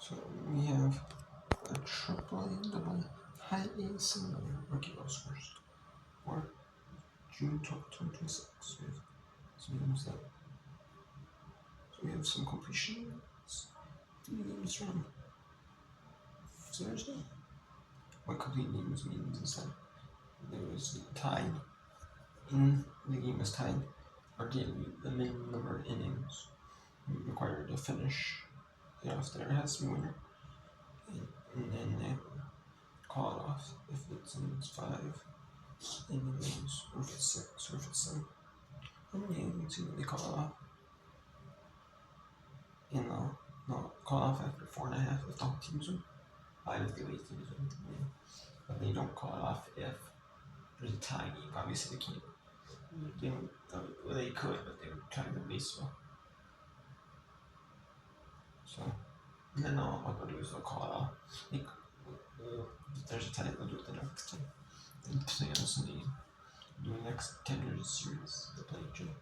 So we have a triple A, double A, high A, single A rookie ball scores for June 12, 2026. So means that we have some completion. 3 games from Thursday. What complete games means is that there was tied in the game was tied, or the minimum number of innings required to finish it off there has to be winner. And then they call it off if it's in 5 innings, or if it's 6, or if it's 7. How many innings do they call it off? And they'll call off after 4.5 if the whole team's win. 5 if the away team's win. But they don't call it off if there's a tie game. Obviously, they can't. They could, but they would tie the baseball. So, and then what they'll do is they'll call it off. If there's a tie, they'll do it the next time. And play on Sunday. Do the next 10 years series. They'll play each other.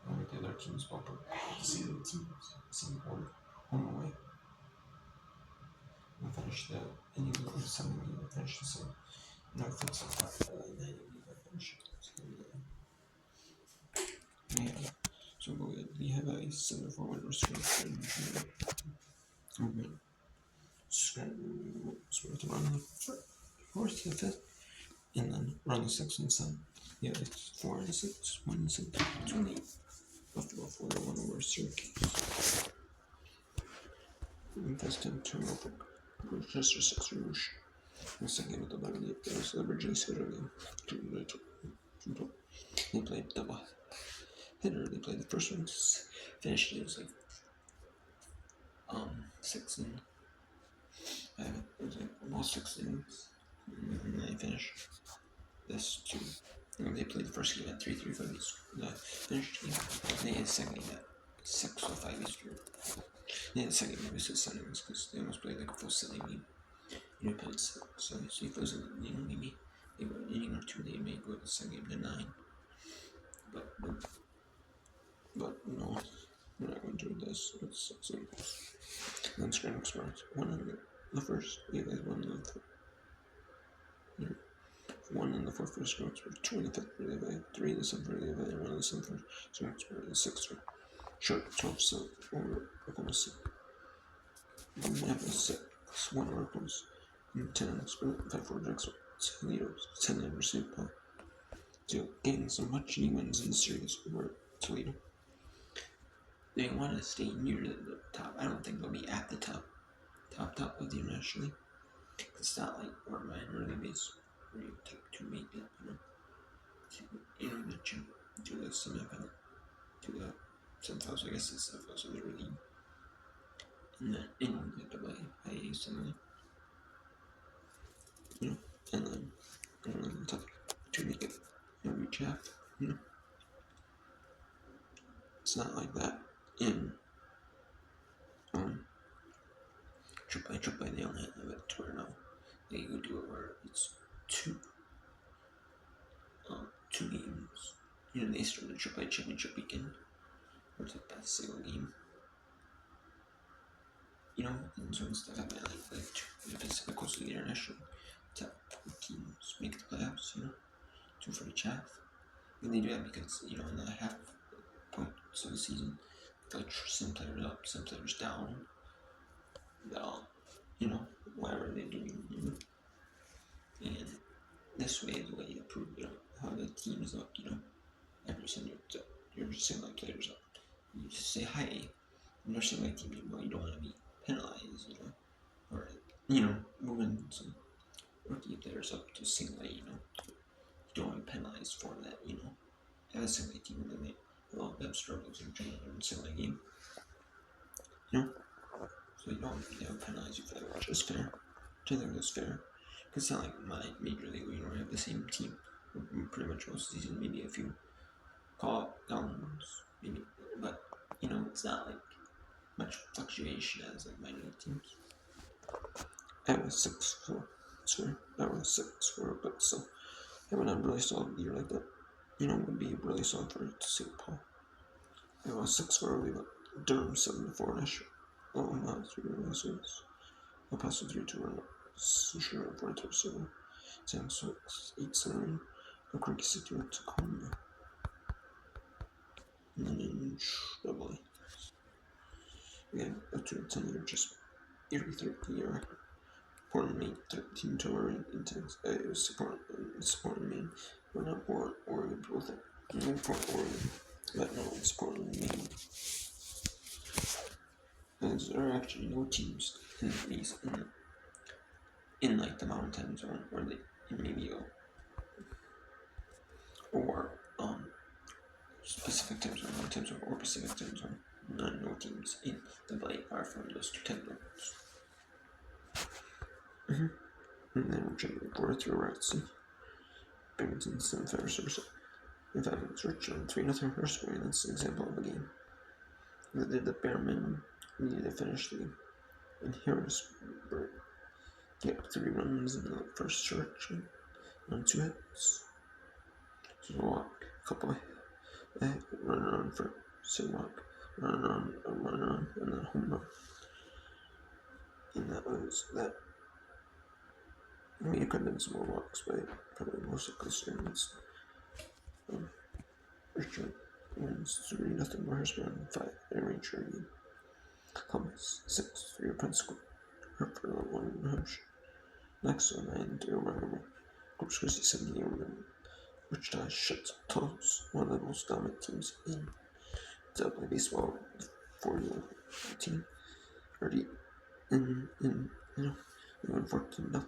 And with the other teams, bump up. Same teams, same order, home away. We'll finish the inning on Sunday. We'll finish the same. No, if it's a 9 inning, we'll finish it. Yeah. So we have a 7-4 winner score. So we have to run the 4th to the 5th, and then run the 6th and 7th. Yeah, it's 4 and 6, 1 and 7, 2 and 8. After all 4 1 over Syracuse. First time turn over Rochester 6 Rouge. The second game with the bottom of the Celebrity Schedule game. They played double hitter. They played the first one, finished it was like 6 and it was like almost 6 innings, and then they finished this 2. And they played the first game at 3:35 Eastern. The finished game. They had the second game at 6:05 Eastern. They had the second game at 6 innings because they almost played like a full 7 game. You know, played 6. So if it was maybe they were an inning or 2, they may go the second game to 9. But no, we're not going to do this. It's 6 innings. Then scrambling starts. 1 in the first. Yeah, there's 1 in the fourth. 1 in the 4th for scrambling starts. 2 in the 5th for the event. 3 in the 7th for the event. And 1 in the 7th for scrambling starts. The 6th for short 12 7 over Oklahoma City. And we have a 6. 1 Oracles. And 10 in the spirit. 5 for Jackson. 10 Toledo's. 10 in St. Paul. So getting some much needed wins in the series over Toledo. They want to stay near the top. I don't think they'll be at the top of the International League. It's not like we're minor league base where you take 2 make it, get you to the semifinal, to the semifinals. I guess the semifinals of the league, and then you get to play high semi, and then tough to make it reach half, It's not like that in Triple A, they only have it to where now they go do it where it's 2 games. They start the Triple A championship weekend, where it's like that single game. And so instead of like if it's close to the international, top 4 teams make the playoffs. 2 for each half. And they do that because in the half points of the season, like some players up, some players down. Whatever they're doing, and this way is the way you prove, how the team is up, every single you're just saying like players up. You just say hi, and you're saying like team, you don't want to be penalized, or moving some rookie players up to single A, you don't want to be penalized for that, Have a single A team, and then a lot of them struggles in trying to learn single A game, So you don't penalize you for that, which is fair. I think that's fair. Because it's not like my major league where you don't have the same team pretty much most of the season, maybe a few call downs, maybe, but it's not like much fluctuation as like minor league teams. I was 6-4, sorry, I was 6-4, but still having a really solid year like that, would be really solid for St. Paul. I was 6-4 early, but Durham 7-4 last year. Oh, wow, 3 really serious. El Paso 3-2 run. Sure, 4-7. San 6-8-7. El Creek City to Tacoma. And then in double A. Again, up to 10-year just every 13 year record. Portland, Maine, 13 tour intense. It was Portland, Maine. We're not Portland, Oregon, both Portland, Oregon. But no, it's Portland, Maine. Because there are actually no teams in these, in like the Mountain Time Zone, or the maybe or Pacific Time Zone, Mountain Time Zone, or Pacific Time Zone. No teams in the Bay are from those two time zones. And then we're checking 4-3 Rats. Binghamton 7-5 Source. In fact, it's Richmond 3-0 first scoring. That's an example of a game. They did the bare minimum. We needed to finish the game. And Harrisburg get 3 runs in the first stretch on 2 hits. So we'll walk a couple of run around for walk, run around, and then home run. And that was that. I mean, it could have been some more walks, but probably most of the students. Richard wins 3-0 Harrisburg 5 in range review. Columbus 6-3 Pensacola. Hartford 1 New Hampshire. Next on 9-3 Montgomery. Corpus Christi 78 Wichita shuts Tulsa, one of the most dominant teams in double baseball. 40-18 already in they won 14-0.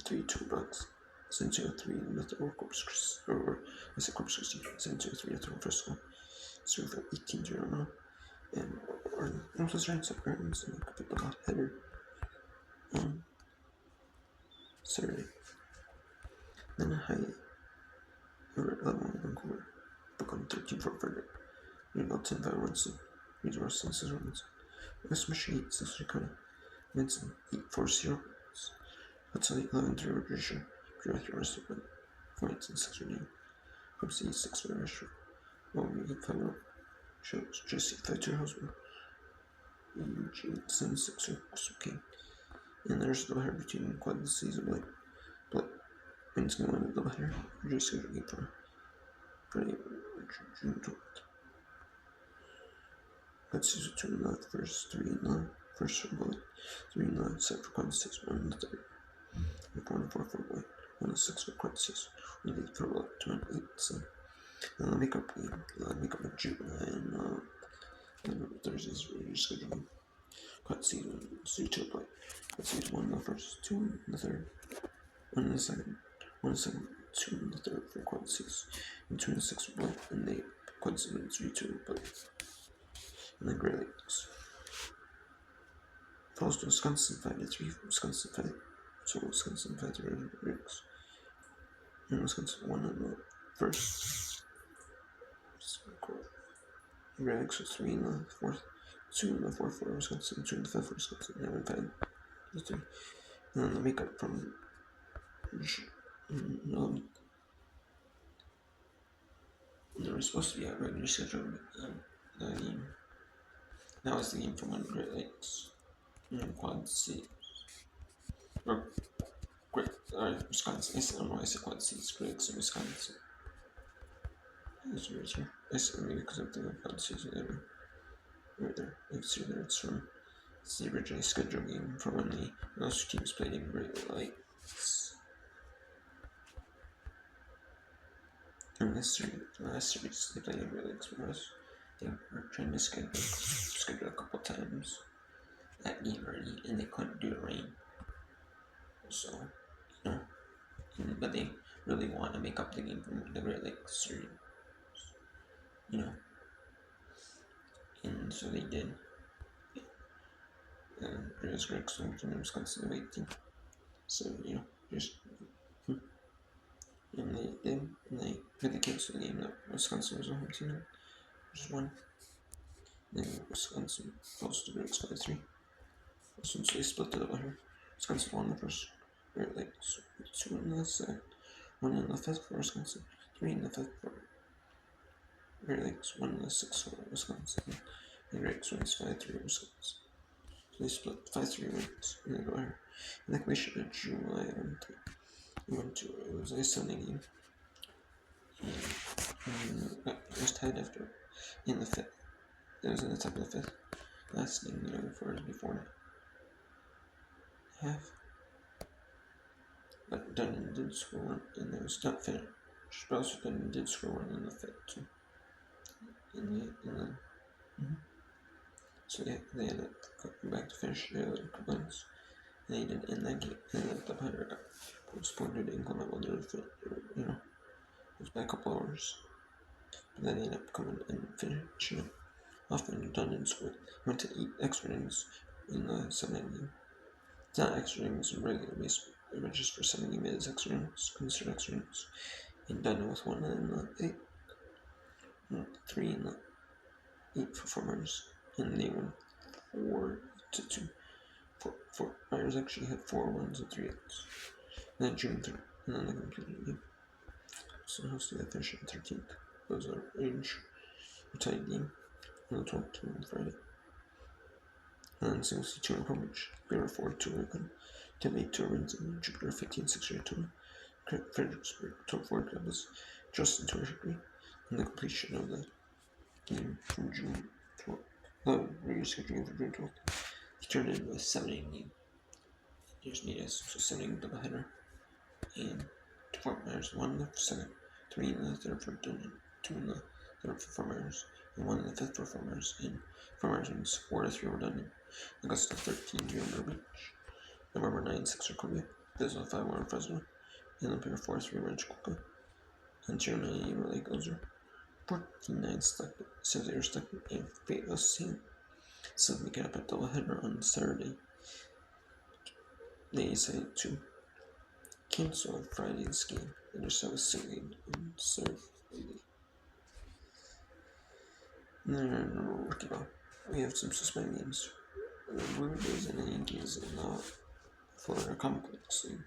3-2 Bucks. Sent to 3-0 Corpus Christi, or I said Corpus Christi. Sent to 3-0 Frisco. So for 18-0 now. And Northwest Giants at Burns, and could pick a lot header on Saturday. Then a high over 11 in Vancouver. Book on 13-4 Frederick. We got 10-5 Winston. Resource 6 runs. West Michigan 6 County. Vincent 8-4 0. Hudson 11-3 Patricia. Drew 3 Rusty Bud. Points and 6 New. Hubs 6 for Russia. Bowman 8-5 Shows Jesse 5-2 Husband. Eugene 7-6 King. And there's the hair between quad the season Blake. Wins going to win the double hair. Just schedule game for Friday, June 12th. Let's use 2 in the first, 3 in the first for Blake, 3 in the set for quad 6, 1 in the third. 4-4 for Blake, 1 in 6 for quad 6, 1 in 8 for Blake, 2 in 8, 7. And the makeup of June and Thursday's rescheduling. Quad season, so 2 Blake. Quad season 1 in the first, 2 in the third, 1 in the second. 1 in the second, 2 in the third for quad 6, and 2 in the 6 for Blake, and they quad 7, 3-2 Blake. And then Great Lakes. Falls to Wisconsin 5-3, Wisconsin 5. So Wisconsin 5-3 Riggs. And Wisconsin 1 in the first. Great Lakes was 3 in the fourth, 2 in the fourth for Wisconsin, 2 in the fifth for Wisconsin, and then 5-3. And then the makeup from there was supposed to be a regular schedule, the game. That was the game from when Great Lakes and Quad C. Or Wisconsin. I don't know why I said Quad C. It's Great Lakes in Wisconsin. It's right here. I said maybe because I'm thinking Quad C is right there. You see there it's from. It's the originally scheduled game from when those teams played in Great Lakes. And the last series they played in Great Lakes for us. They were trying to schedule a couple times that game already, and they couldn't do the rain. So, but they really want to make up the game from the Great Lakes series, and so they did. And there's Greg Swimmington in Wisconsin of 18. So, just. And they did, and they really canceled the game that Wisconsin was a home team. Just won. Then Wisconsin falls to Great 5-3. Since they split it over here, Wisconsin won the first. Great Lakes 2 in the second, 1 in the fifth for Wisconsin, 3 in the fifth for Great Lakes, 1 in the sixth for Wisconsin, and Great Lakes wins 5-3 Wisconsin. they split 5-3 wins in the go-ahead. In the completion of July, it was a Sunday game. It was tied after in the fifth. It was in the top of the fifth. Last game, before half. But Dunn did score one, and it was not finished. But also Dunn did score one in the fifth too. So they had to come back to finish the other complaints. And they didn't end that game. And then the Hunter got postponed due to inclement weather. It was by a couple hours. But then they ended up coming and finishing it off in Dunn scored. Went to 8 extra innings in the 7th game. It's not extra innings in regular baseball. It was just for 7 game, it is extra innings, considered extra innings. And Dunn with 1 in the 8. 3 in the 8 performers. And they won 4-2. Myers actually had 4 1s and 3 8s. And then June 3rd, and then they completed the game. So hopefully they finish on 13th. Those are range tied game on the 12th on Friday. And then 62 in Palmage, Bear 4-2 Oregon, 10-8 2 wins in Jupiter 15-6 2. Fredericksburg 12-4 Columbus, Justin 23, and the completion of the game from June 12th. The rescheduled game for June 12th. He turned it into a 7-8 game. Here's Nidas, so 7-8 doubleheader. And Fort Myers 1 in the second, 3 in the third for Dunn, 2 in the third for Fort Myers, and 1 in the fifth for Fort Myers. And Fort Myers wins 4-3 over Dunn. Augusta 13-3 over Beach. November 9-6 for Columbia. Bismarck 5-1 Fresno. And Lapeer 4-3 Ranch Coca. Ontario 9 over Lake Ozer. 14-9 Stockton, 7-0 Stockton, and Fayetteville St. So we got up a doubleheader on Saturday. They decided to cancel Friday's game and just have a single game on Saturday. And then in rookie ball, we have some suspended games. The Blue Jays and the Yankees in the Florida Complex League.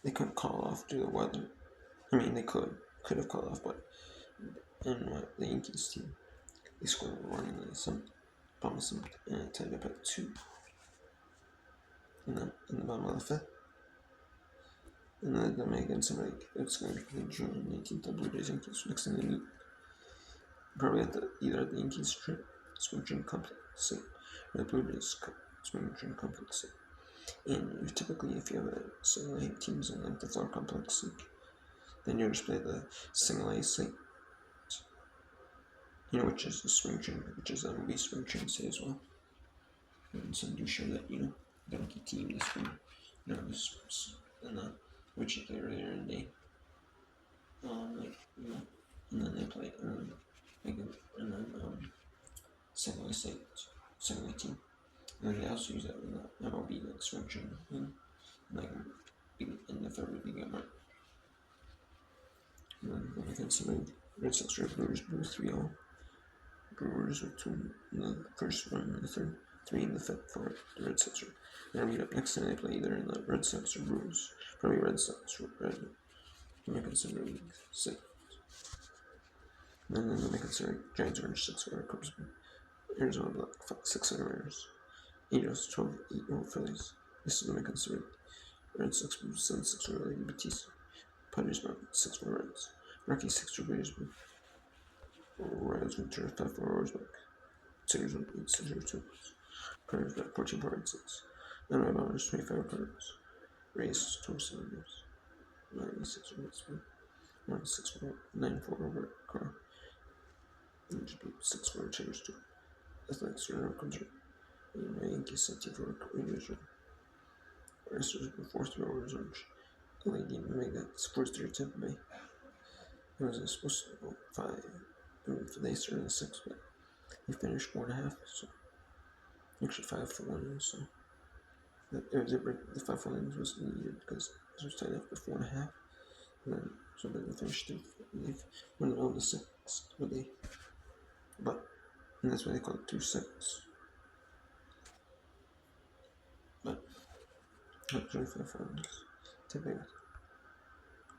They couldn't call off due to the weather. I mean, they could have called off, but in the Yankees team, they scored 1 in the 7th, bottom of the 7th, and it tied up at 2 in the bottom of the 5th. And then the Megan somebody, it's going to be June 19th, the Blue Jays Yankees next in the league. Probably either at the Yankees Spring Training Complex League, or the Blue Jays Spring Training Complex League. And typically, if you have a single A teams in the Florida Complex League, then you just play the single A slate, which is the spring training, which is MiLB spring training state as well. And some do show that, the rookie team this spring, which is earlier in the day. And then they play, single A slate, single A team. And then they also use that in the MiLB spring training, in the February league at March. And then against the Red Sox or Brewers, Brewers 3-0. Brewers with 2 in the first, 1 in the third, 3 in the fifth for the Red Sox. They're going to meet up next time they play either in the Red Sox or Brewers. Probably Red Sox or Red. American Center League 6. And then the American Center Giants Orange 6 for Cubs. Arizona Black 6 for Mariners. Angels 12-8 over Phillies. This is the American Center Red Sox 7-6 for Lady Batista. Padres Market 6 for Reds. Rocky 6 for Petersburg. Royals Winter 5 for Roseburg. Tigers 8-6 for Twins. Pirates got 14 for Red Sox. And Red Bombers 25 for Pirates. Rays 27 games. 96 for Pittsburgh. 1-6 for 9 for Robert Carr. And 6 for Tigers 2. Athletics for Comes and my Yankees 17 for Rangers. Racers were 4-3 over Orange. LA game made that 4-3 Tampa Bay. It was supposed to go 5. They started in 6, but they finished 4.5. So actually 5 for 1. So the 5 for 1 was needed because it was tied after 4.5. And then so they finished 3. They've won on the 6th, and that's why they call it 2-6. But 25 for 1. Tampa Bay.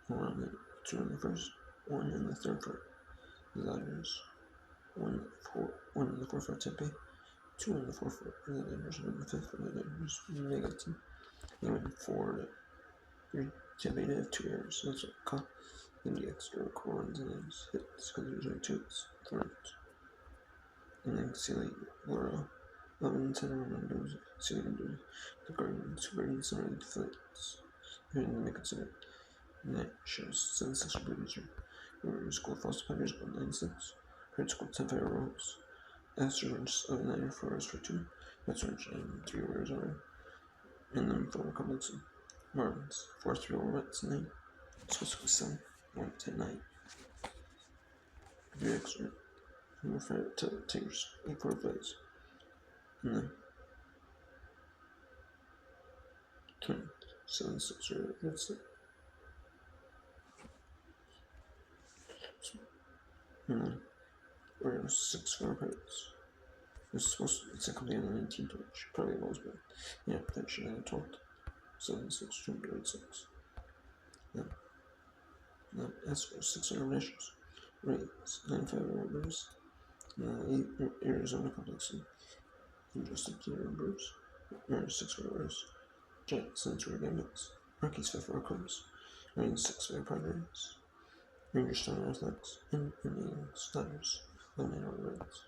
1 in the 2 in the first, 1 in the third for the Dodgers, 1 in the fourth for Tampa, 2 in the 4 for the neighbors, 1 in the 5 for the neighbors, negative. Then we have 4 your beta have 2 errors, so that's what I call then the extra corns and then hits, because there's only 2 threats. And then Silly Laura 11 10 windows, Silly windows, the garden, 2 gardens, and ready deflects. And then they consider and that shows 7 6 producer. Your school false spiders go 9 6. Credit school 10 fire rolls. Astro range 11 9 4 hours for 2. That's range 3 hours already. And then 4 complex Marlins 4 3 rats 9. School 7 1 10 9. Very extra. And we'll fire tigers 8 4 plays. And then 20 7 6 that's it. And then we're going 6 4 pirates. It's supposed to, it's a company on the 19th, which probably was, but yeah, that should have talked. 7 6 2 6. Then S for 6 nations. Rays 9 5 orders. 8 Arizona complexity. Injustice numbers. 6 orders. Giants and 2 gambits. Rockies 5 4 clubs. Rain 6 5 primaries. Rangers 7 Orthodox. And Indians Sliders 11 Reds.